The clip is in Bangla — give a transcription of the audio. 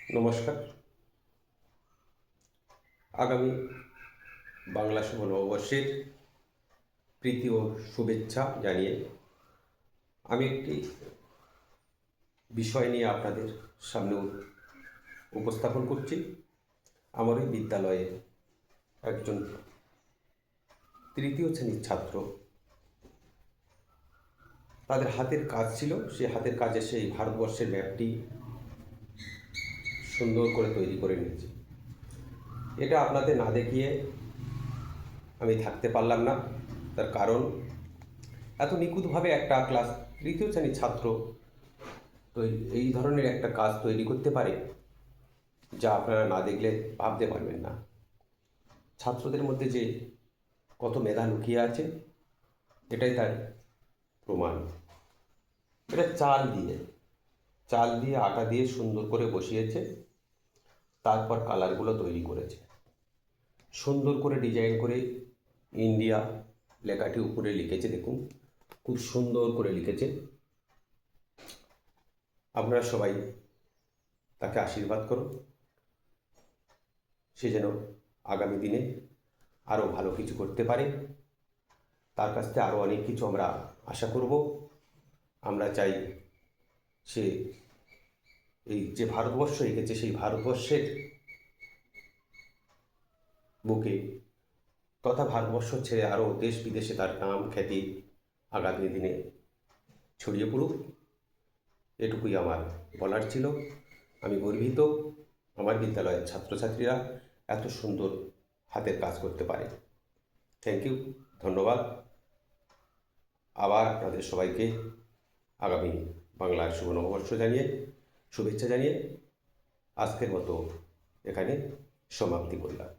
নমস্কার। আগামী বাংলা শুভ নববর্ষের প্রীতি ও শুভেচ্ছা জানিয়ে আমি একটি বিষয় নিয়ে আপনাদের সামনে উপস্থাপন করছি। আমার এই বিদ্যালয়ে একজন তৃতীয় শ্রেণীর ছাত্র, তাদের হাতের কাজ ছিল, সেই হাতের কাজে সেই ভারতবর্ষের ম্যাপটি সুন্দর করে তৈরি করে নিয়েছে। এটা আপনাদের না দেখিয়ে আমি থাকতে পারলাম না। তার কারণ, এত নিখুঁতভাবে একটা ক্লাস তৃতীয় শ্রেণীর ছাত্র এই ধরনের একটা কাজ তৈরি করতে পারে, যা আপনারা না দেখলে ভাবতে পারবেন না। ছাত্রদের মধ্যে যে কত মেধা লুকিয়ে আছে, এটাই তার প্রমাণ। এটা চাল দিয়ে আটা দিয়ে সুন্দর করে বসিয়েছে, তারপর কালারগুলো তৈরি করেছে, সুন্দর করে ডিজাইন করে ইন্ডিয়া লেখাটি উপরে লিখেছে। দেখুন, খুব সুন্দর করে লিখেছে। আপনারা সবাই তাকে আশীর্বাদ করুন, সে যেন আগামী দিনে আরও ভালো কিছু করতে পারে। তার কাছ থেকে আরও অনেক কিছু আমরা আশা করব। আমরা চাই সে এই যে ভারতবর্ষ এঁকেছে, সেই ভারতবর্ষের বুকে তথা ভারতবর্ষ ছেড়ে আরও দেশ বিদেশে তার নাম খ্যাতি আগামী দিনে ছড়িয়ে পড়ুক, এটুকুই আমার বলার ছিল। আমি গর্বিত আমার বিদ্যালয়ের ছাত্রছাত্রীরা এত সুন্দর হাতের কাজ করতে পারে। থ্যাংক ইউ, ধন্যবাদ। আবার আপনাদের সবাইকে আগামী বাংলার শুভ নববর্ষ জানিয়ে শুভেচ্ছা জানিয়ে আজকের মতো এখানে সমাপ্তি করলাম।